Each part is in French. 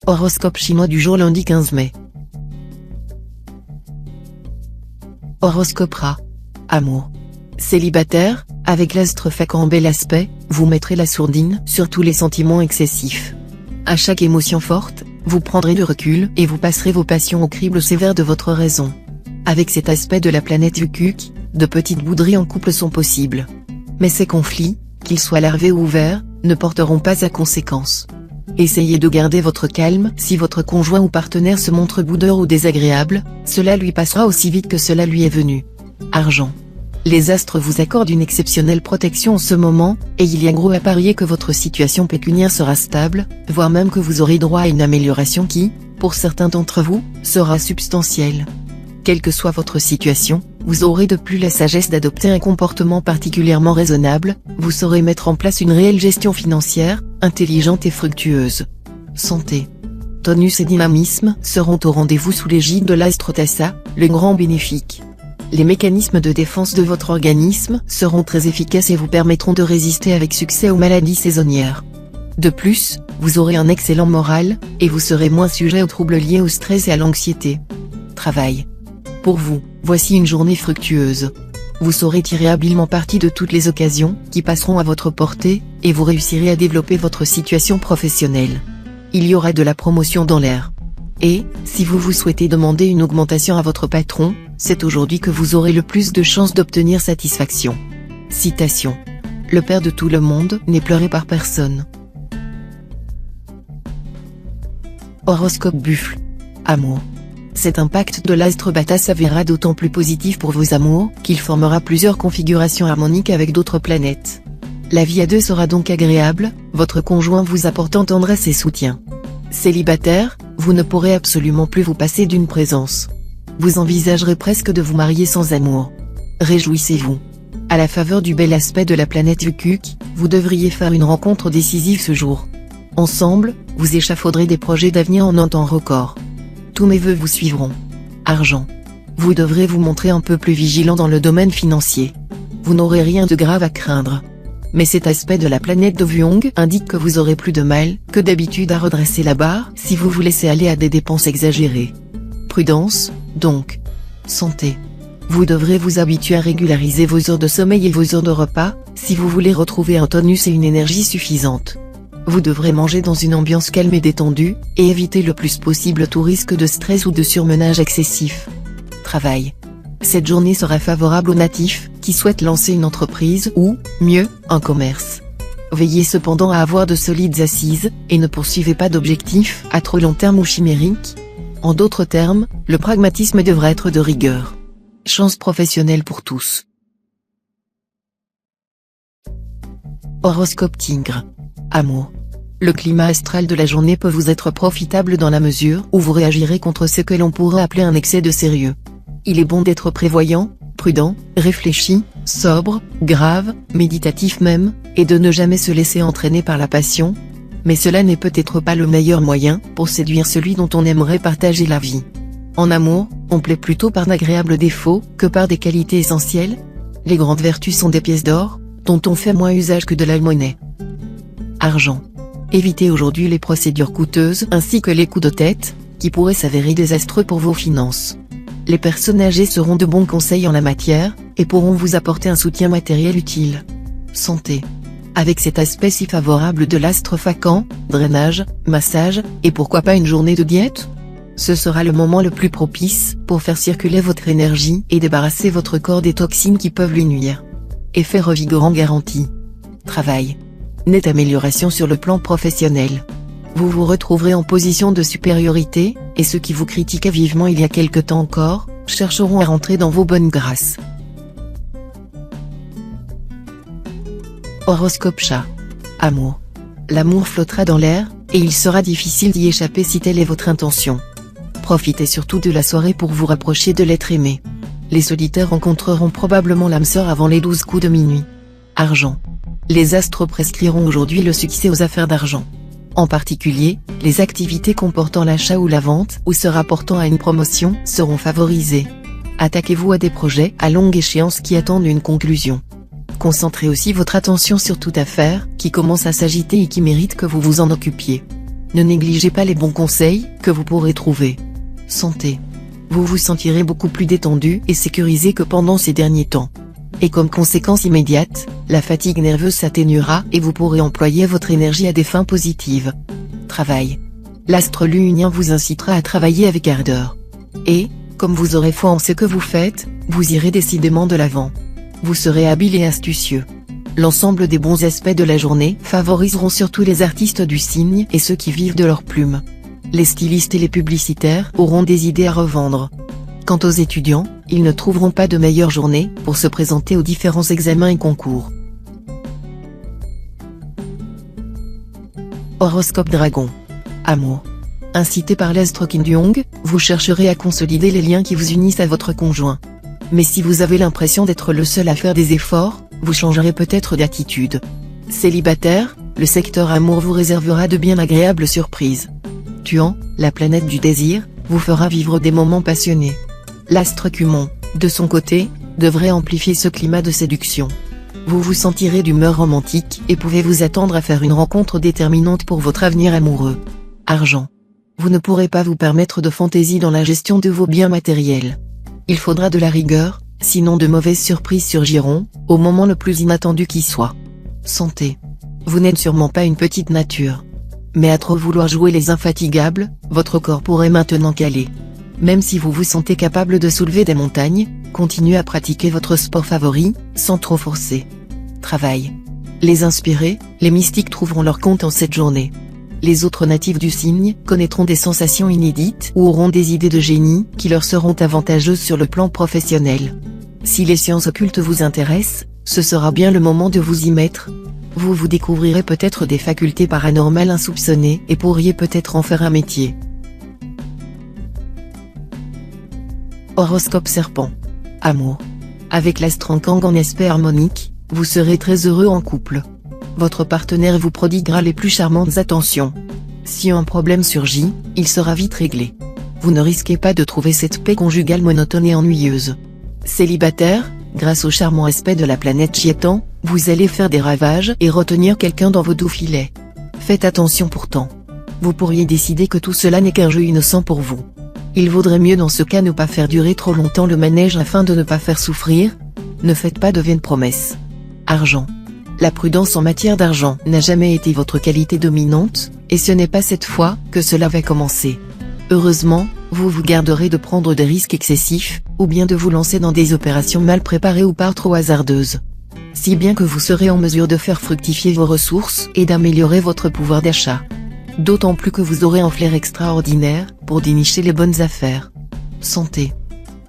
Horoscope chinois du jour lundi 15 mai. Horoscope Ra. Amour. Célibataire, avec l'astre Phacan en bel aspect, vous mettrez la sourdine sur tous les sentiments excessifs. À chaque émotion forte, vous prendrez du recul et vous passerez vos passions au crible sévère de votre raison. Avec cet aspect de la planète Ukuk, de petites bouderies en couple sont possibles. Mais ces conflits, qu'ils soient larvés ou ouverts, ne porteront pas à conséquence. Essayez de garder votre calme. Si votre conjoint ou partenaire se montre boudeur ou désagréable, cela lui passera aussi vite que cela lui est venu. Argent. Les astres vous accordent une exceptionnelle protection en ce moment, et il y a gros à parier que votre situation pécuniaire sera stable, voire même que vous aurez droit à une amélioration qui, pour certains d'entre vous, sera substantielle. Quelle que soit votre situation, vous aurez de plus la sagesse d'adopter un comportement particulièrement raisonnable, vous saurez mettre en place une réelle gestion financière, intelligente et fructueuse. Santé. Tonus et dynamisme seront au rendez-vous sous l'égide de l'astre Tassa, le grand bénéfique. Les mécanismes de défense de votre organisme seront très efficaces et vous permettront de résister avec succès aux maladies saisonnières. De plus, vous aurez un excellent moral, et vous serez moins sujet aux troubles liés au stress et à l'anxiété. Travail. Pour vous, voici une journée fructueuse. Vous saurez tirer habilement parti de toutes les occasions qui passeront à votre portée, et vous réussirez à développer votre situation professionnelle. Il y aura de la promotion dans l'air. Et, si vous souhaitez demander une augmentation à votre patron, c'est aujourd'hui que vous aurez le plus de chances d'obtenir satisfaction. Citation. Le père de tout le monde n'est pleuré par personne. Horoscope Buffle. Amour. Cet impact de l'astre Bata s'avérera d'autant plus positif pour vos amours, qu'il formera plusieurs configurations harmoniques avec d'autres planètes. La vie à deux sera donc agréable, votre conjoint vous apportant tendresse et soutien. Célibataire, vous ne pourrez absolument plus vous passer d'une présence. Vous envisagerez presque de vous marier sans amour. Réjouissez-vous. À la faveur du bel aspect de la planète Ukuk, vous devriez faire une rencontre décisive ce jour. Ensemble, vous échafauderez des projets d'avenir en un temps record. Tous mes vœux vous suivront. Argent. Vous devrez vous montrer un peu plus vigilant dans le domaine financier. Vous n'aurez rien de grave à craindre. Mais cet aspect de la planète de Vuong indique que vous aurez plus de mal que d'habitude à redresser la barre si vous vous laissez aller à des dépenses exagérées. Prudence, donc. Santé. Vous devrez vous habituer à régulariser vos heures de sommeil et vos heures de repas, si vous voulez retrouver un tonus et une énergie suffisante. Vous devrez manger dans une ambiance calme et détendue, et éviter le plus possible tout risque de stress ou de surmenage excessif. Travail. Cette journée sera favorable aux natifs, qui souhaitent lancer une entreprise ou, mieux, un commerce. Veillez cependant à avoir de solides assises, et ne poursuivez pas d'objectifs à trop long terme ou chimériques. En d'autres termes, le pragmatisme devra être de rigueur. Chance professionnelle pour tous. Horoscope Tigre. Amour. Le climat astral de la journée peut vous être profitable dans la mesure où vous réagirez contre ce que l'on pourrait appeler un excès de sérieux. Il est bon d'être prévoyant, prudent, réfléchi, sobre, grave, méditatif même, et de ne jamais se laisser entraîner par la passion. Mais cela n'est peut-être pas le meilleur moyen pour séduire celui dont on aimerait partager la vie. En amour, on plaît plutôt par d'agréables défauts que par des qualités essentielles. Les grandes vertus sont des pièces d'or, dont on fait moins usage que de la monnaie. Argent. Évitez aujourd'hui les procédures coûteuses ainsi que les coups de tête, qui pourraient s'avérer désastreux pour vos finances. Les personnes âgées seront de bons conseils en la matière, et pourront vous apporter un soutien matériel utile. Santé. Avec cet aspect si favorable de l'astre Phacan, drainage, massage, et pourquoi pas une journée de diète ? Ce sera le moment le plus propice pour faire circuler votre énergie et débarrasser votre corps des toxines qui peuvent lui nuire. Effet revigorant garanti. Travail. Nette amélioration sur le plan professionnel. Vous vous retrouverez en position de supériorité, et ceux qui vous critiquaient vivement il y a quelque temps encore, chercheront à rentrer dans vos bonnes grâces. Horoscope Chat. Amour. L'amour flottera dans l'air, et il sera difficile d'y échapper si telle est votre intention. Profitez surtout de la soirée pour vous rapprocher de l'être aimé. Les solitaires rencontreront probablement l'âme sœur avant les 12 coups de minuit. Argent. Les astres prescriront aujourd'hui le succès aux affaires d'argent. En particulier, les activités comportant l'achat ou la vente ou se rapportant à une promotion seront favorisées. Attaquez-vous à des projets à longue échéance qui attendent une conclusion. Concentrez aussi votre attention sur toute affaire qui commence à s'agiter et qui mérite que vous vous en occupiez. Ne négligez pas les bons conseils que vous pourrez trouver. Santé. Vous vous sentirez beaucoup plus détendu et sécurisé que pendant ces derniers temps. Et comme conséquence immédiate, la fatigue nerveuse s'atténuera et vous pourrez employer votre énergie à des fins positives. Travail. L'astre luunien vous incitera à travailler avec ardeur. Et, comme vous aurez foi en ce que vous faites, vous irez décidément de l'avant. Vous serez habile et astucieux. L'ensemble des bons aspects de la journée favoriseront surtout les artistes du signe et ceux qui vivent de leur plume. Les stylistes et les publicitaires auront des idées à revendre. Quant aux étudiants, ils ne trouveront pas de meilleure journée pour se présenter aux différents examens et concours. Horoscope Dragon. Amour. Incité par l'astre Kim Jong, vous chercherez à consolider les liens qui vous unissent à votre conjoint. Mais si vous avez l'impression d'être le seul à faire des efforts, vous changerez peut-être d'attitude. Célibataire, le secteur amour vous réservera de bien agréables surprises. Tuant, la planète du désir, vous fera vivre des moments passionnés. L'astre Cumon, de son côté, devrait amplifier ce climat de séduction. Vous vous sentirez d'humeur romantique et pouvez vous attendre à faire une rencontre déterminante pour votre avenir amoureux. Argent. Vous ne pourrez pas vous permettre de fantaisie dans la gestion de vos biens matériels. Il faudra de la rigueur, sinon de mauvaises surprises surgiront, au moment le plus inattendu qui soit. Santé. Vous n'êtes sûrement pas une petite nature. Mais à trop vouloir jouer les infatigables, votre corps pourrait maintenant caler. Même si vous vous sentez capable de soulever des montagnes, continuez à pratiquer votre sport favori, sans trop forcer. Travail. Les inspirés, les mystiques trouveront leur compte en cette journée. Les autres natifs du signe connaîtront des sensations inédites ou auront des idées de génie qui leur seront avantageuses sur le plan professionnel. Si les sciences occultes vous intéressent, ce sera bien le moment de vous y mettre. Vous découvrirez peut-être des facultés paranormales insoupçonnées et pourriez peut-être en faire un métier. Horoscope Serpent. Amour. Avec l'astre Ankang en aspect harmonique, vous serez très heureux en couple. Votre partenaire vous prodiguera les plus charmantes attentions. Si un problème surgit, il sera vite réglé. Vous ne risquez pas de trouver cette paix conjugale monotone et ennuyeuse. Célibataire, grâce au charmant aspect de la planète Chiétan, vous allez faire des ravages et retenir quelqu'un dans vos doux filets. Faites attention pourtant. Vous pourriez décider que tout cela n'est qu'un jeu innocent pour vous. Il vaudrait mieux dans ce cas ne pas faire durer trop longtemps le manège afin de ne pas faire souffrir. Ne faites pas de vaines promesses. Argent. La prudence en matière d'argent n'a jamais été votre qualité dominante, et ce n'est pas cette fois que cela va commencer. Heureusement, vous vous garderez de prendre des risques excessifs, ou bien de vous lancer dans des opérations mal préparées ou par trop hasardeuses. Si bien que vous serez en mesure de faire fructifier vos ressources et d'améliorer votre pouvoir d'achat. D'autant plus que vous aurez un flair extraordinaire pour dénicher les bonnes affaires. Santé.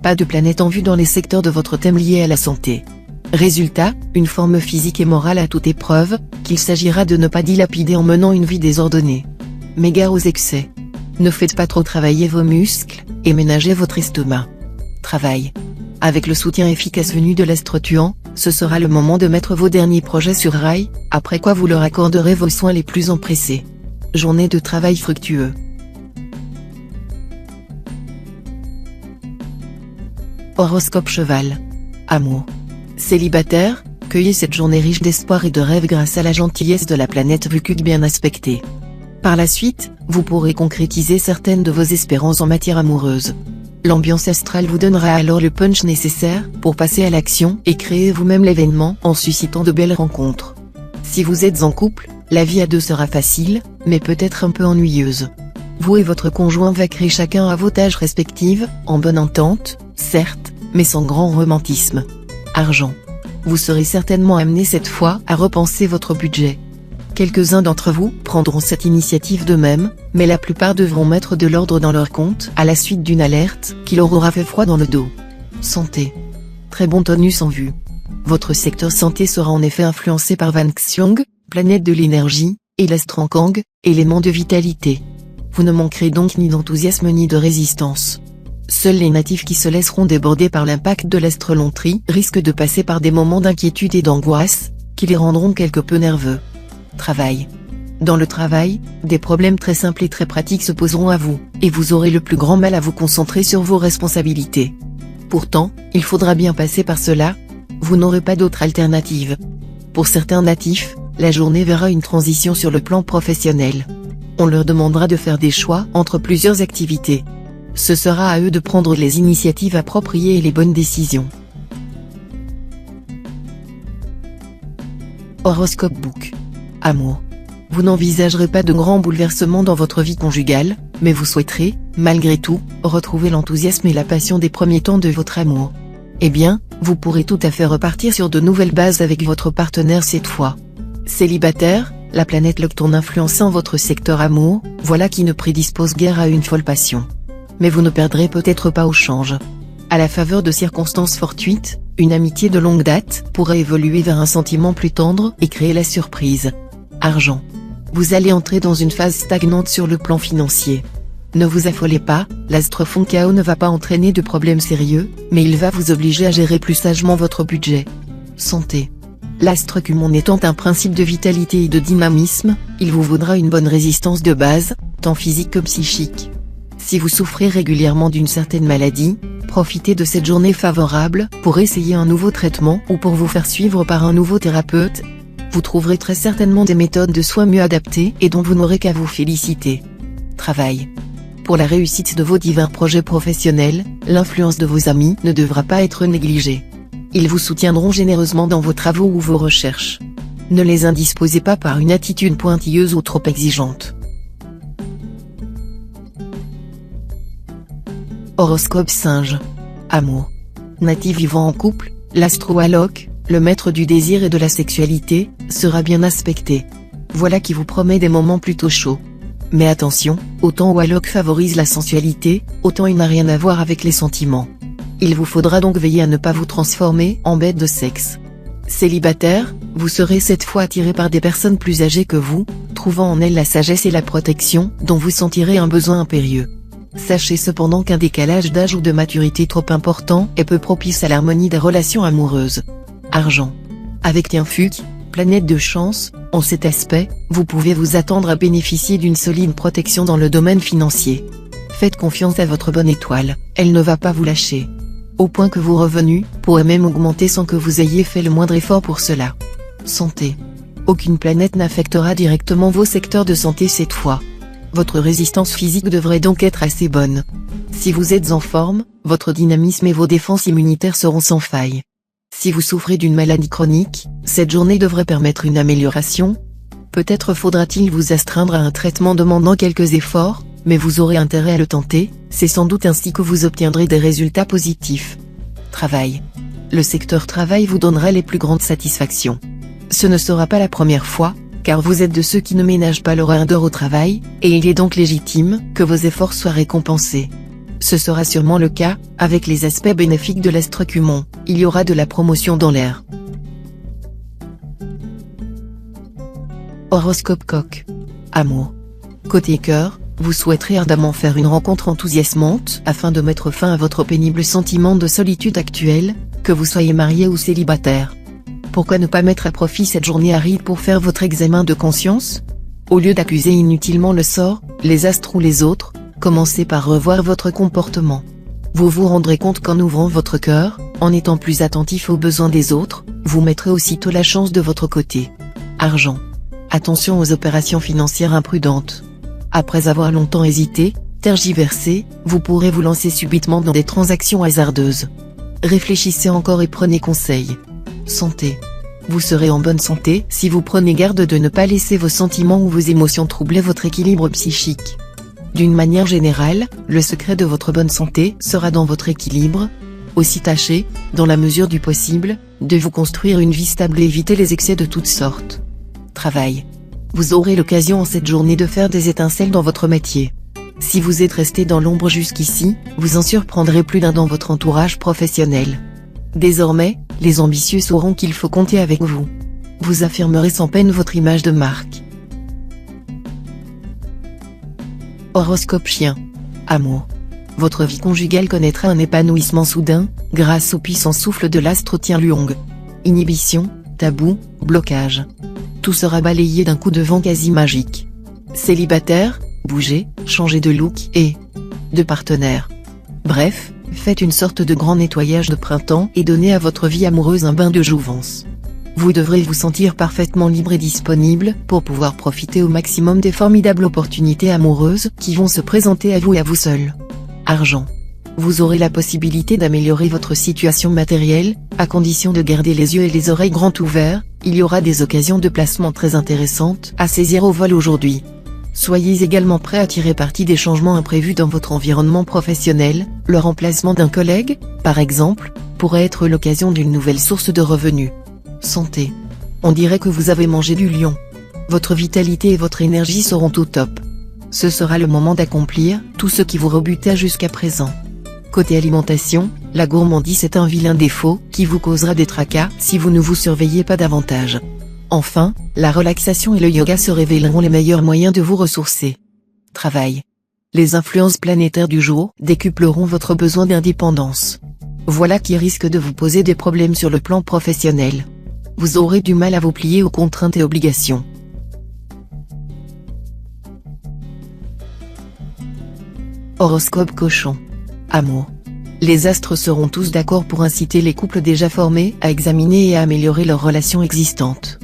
Pas de planète en vue dans les secteurs de votre thème liés à la santé. Résultat, une forme physique et morale à toute épreuve, qu'il s'agira de ne pas dilapider en menant une vie désordonnée. Mais gare aux excès. Ne faites pas trop travailler vos muscles, et ménagez votre estomac. Travail. Avec le soutien efficace venu de l'astre tuant, ce sera le moment de mettre vos derniers projets sur rail, après quoi vous leur accorderez vos soins les plus empressés. Journée de travail fructueux. Horoscope Cheval. Amour. Célibataire, cueillez cette journée riche d'espoir et de rêves grâce à la gentillesse de la planète Vukuc bien aspectée. Par la suite, vous pourrez concrétiser certaines de vos espérances en matière amoureuse. L'ambiance astrale vous donnera alors le punch nécessaire pour passer à l'action et créer vous-même l'événement en suscitant de belles rencontres. Si vous êtes en couple, la vie à deux sera facile, mais peut-être un peu ennuyeuse. Vous et votre conjoint vaincrez chacun à vos tâches respectives, en bonne entente, certes, mais sans grand romantisme. Argent. Vous serez certainement amené cette fois à repenser votre budget. Quelques-uns d'entre vous prendront cette initiative d'eux-mêmes, mais la plupart devront mettre de l'ordre dans leur compte à la suite d'une alerte qui leur aura fait froid dans le dos. Santé. Très bon tonus en vue. Votre secteur santé sera en effet influencé par Van Xiong, planète de l'énergie, et l'astre Ankang, élément de vitalité. Vous ne manquerez donc ni d'enthousiasme ni de résistance. Seuls les natifs qui se laisseront déborder par l'impact de l'astre Lontri risquent de passer par des moments d'inquiétude et d'angoisse, qui les rendront quelque peu nerveux. Travail. Dans le travail, des problèmes très simples et très pratiques se poseront à vous, et vous aurez le plus grand mal à vous concentrer sur vos responsabilités. Pourtant, il faudra bien passer par cela, vous n'aurez pas d'autre alternative. Pour certains natifs, la journée verra une transition sur le plan professionnel. On leur demandera de faire des choix entre plusieurs activités. Ce sera à eux de prendre les initiatives appropriées et les bonnes décisions. Horoscope Book. Amour. Vous n'envisagerez pas de grands bouleversements dans votre vie conjugale, mais vous souhaiterez, malgré tout, retrouver l'enthousiasme et la passion des premiers temps de votre amour. Eh bien, vous pourrez tout à fait repartir sur de nouvelles bases avec votre partenaire cette fois. Célibataire, la planète Nocturne influençant votre secteur amour, voilà qui ne prédispose guère à une folle passion. Mais vous ne perdrez peut-être pas au change. À la faveur de circonstances fortuites, une amitié de longue date pourrait évoluer vers un sentiment plus tendre et créer la surprise. Argent. Vous allez entrer dans une phase stagnante sur le plan financier. Ne vous affolez pas, l'astre fond chaos ne va pas entraîner de problèmes sérieux, mais il va vous obliger à gérer plus sagement votre budget. Santé. L'astre Cumon étant un principe de vitalité et de dynamisme, il vous vaudra une bonne résistance de base, tant physique que psychique. Si vous souffrez régulièrement d'une certaine maladie, profitez de cette journée favorable pour essayer un nouveau traitement ou pour vous faire suivre par un nouveau thérapeute. Vous trouverez très certainement des méthodes de soins mieux adaptées et dont vous n'aurez qu'à vous féliciter. Travail. Pour la réussite de vos divers projets professionnels, l'influence de vos amis ne devra pas être négligée. Ils vous soutiendront généreusement dans vos travaux ou vos recherches. Ne les indisposez pas par une attitude pointilleuse ou trop exigeante. Horoscope Singe. Amour. Natif vivant en couple, l'astro-alloc, le maître du désir et de la sexualité, sera bien aspecté. Voilà qui vous promet des moments plutôt chauds. Mais attention, autant Wallock favorise la sensualité, autant il n'a rien à voir avec les sentiments. Il vous faudra donc veiller à ne pas vous transformer en bête de sexe. Célibataire, vous serez cette fois attiré par des personnes plus âgées que vous, trouvant en elles la sagesse et la protection dont vous sentirez un besoin impérieux. Sachez cependant qu'un décalage d'âge ou de maturité trop important est peu propice à l'harmonie des relations amoureuses. Argent. Avec Tiens Fuc, planète de chance, en cet aspect, vous pouvez vous attendre à bénéficier d'une solide protection dans le domaine financier. Faites confiance à votre bonne étoile, elle ne va pas vous lâcher. Au point que vos revenus pourraient même augmenter sans que vous ayez fait le moindre effort pour cela. Santé. Aucune planète n'affectera directement vos secteurs de santé cette fois. Votre résistance physique devrait donc être assez bonne. Si vous êtes en forme, votre dynamisme et vos défenses immunitaires seront sans faille. Si vous souffrez d'une maladie chronique, cette journée devrait permettre une amélioration. Peut-être faudra-t-il vous astreindre à un traitement demandant quelques efforts, mais vous aurez intérêt à le tenter, c'est sans doute ainsi que vous obtiendrez des résultats positifs. Travail. Le secteur travail vous donnera les plus grandes satisfactions. Ce ne sera pas la première fois, car vous êtes de ceux qui ne ménagent pas leur ardeur au travail, et il est donc légitime que vos efforts soient récompensés. Ce sera sûrement le cas, avec les aspects bénéfiques de l'astre Cumon, il y aura de la promotion dans l'air. Horoscope Coq. Amour. Côté cœur, vous souhaiterez ardemment faire une rencontre enthousiasmante afin de mettre fin à votre pénible sentiment de solitude actuel, que vous soyez marié ou célibataire. Pourquoi ne pas mettre à profit cette journée aride pour faire votre examen de conscience? Au lieu d'accuser inutilement le sort, les astres ou les autres, commencez par revoir votre comportement. Vous vous rendrez compte qu'en ouvrant votre cœur, en étant plus attentif aux besoins des autres, vous mettrez aussitôt la chance de votre côté. Argent. Attention aux opérations financières imprudentes. Après avoir longtemps hésité, tergiversé, vous pourrez vous lancer subitement dans des transactions hasardeuses. Réfléchissez encore et prenez conseil. Santé. Vous serez en bonne santé si vous prenez garde de ne pas laisser vos sentiments ou vos émotions troubler votre équilibre psychique. D'une manière générale, le secret de votre bonne santé sera dans votre équilibre. Aussi tâchez, dans la mesure du possible, de vous construire une vie stable et éviter les excès de toutes sortes. Travail. Vous aurez l'occasion en cette journée de faire des étincelles dans votre métier. Si vous êtes resté dans l'ombre jusqu'ici, vous en surprendrez plus d'un dans votre entourage professionnel. Désormais, les ambitieux sauront qu'il faut compter avec vous. Vous affirmerez sans peine votre image de marque. Horoscope Chien. Amour. Votre vie conjugale connaîtra un épanouissement soudain, grâce au puissant souffle de l'astre Tien Luong. Inhibition, tabou, blocage. Tout sera balayé d'un coup de vent quasi magique. Célibataire, bougez, changez de look et de partenaire. Bref, faites une sorte de grand nettoyage de printemps et donnez à votre vie amoureuse un bain de jouvence. Vous devrez vous sentir parfaitement libre et disponible pour pouvoir profiter au maximum des formidables opportunités amoureuses qui vont se présenter à vous et à vous seul. Argent. Vous aurez la possibilité d'améliorer votre situation matérielle, à condition de garder les yeux et les oreilles grands ouverts. Il y aura des occasions de placement très intéressantes à saisir au vol aujourd'hui. Soyez également prêt à tirer parti des changements imprévus dans votre environnement professionnel. Le remplacement d'un collègue, par exemple, pourrait être l'occasion d'une nouvelle source de revenus. Santé. On dirait que vous avez mangé du lion. Votre vitalité et votre énergie seront au top. Ce sera le moment d'accomplir tout ce qui vous rebutait jusqu'à présent. Côté alimentation, la gourmandise est un vilain défaut qui vous causera des tracas si vous ne vous surveillez pas davantage. Enfin, la relaxation et le yoga se révéleront les meilleurs moyens de vous ressourcer. Travail. Les influences planétaires du jour décupleront votre besoin d'indépendance. Voilà qui risque de vous poser des problèmes sur le plan professionnel. Vous aurez du mal à vous plier aux contraintes et obligations. Horoscope Cochon. Amour. Les astres seront tous d'accord pour inciter les couples déjà formés à examiner et à améliorer leurs relations existantes.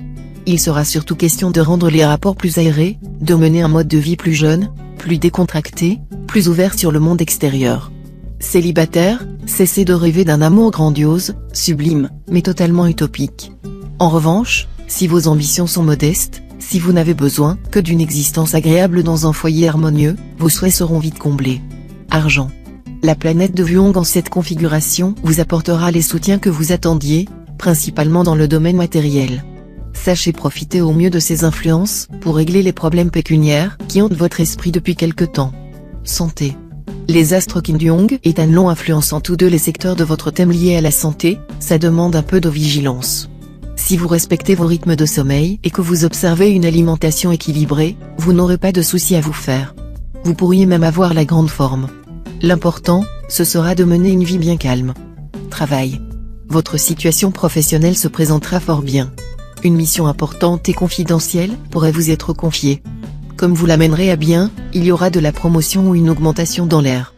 Il sera surtout question de rendre les rapports plus aérés, de mener un mode de vie plus jeune, plus décontracté, plus ouvert sur le monde extérieur. Célibataire, cessez de rêver d'un amour grandiose, sublime, mais totalement utopique. En revanche, si vos ambitions sont modestes, si vous n'avez besoin que d'une existence agréable dans un foyer harmonieux, vos souhaits seront vite comblés. Argent. La planète de Vuong en cette configuration vous apportera les soutiens que vous attendiez, principalement dans le domaine matériel. Sachez profiter au mieux de ces influences pour régler les problèmes pécuniaires qui hantent votre esprit depuis quelque temps. Santé. Les astres Kin Duong et Tan Long influencent tous deux les secteurs de votre thème lié à la santé, ça demande un peu de vigilance. Si vous respectez vos rythmes de sommeil et que vous observez une alimentation équilibrée, vous n'aurez pas de soucis à vous faire. Vous pourriez même avoir la grande forme. L'important, ce sera de mener une vie bien calme. Travail. Votre situation professionnelle se présentera fort bien. Une mission importante et confidentielle pourrait vous être confiée. Comme vous la mènerez à bien, il y aura de la promotion ou une augmentation dans l'air.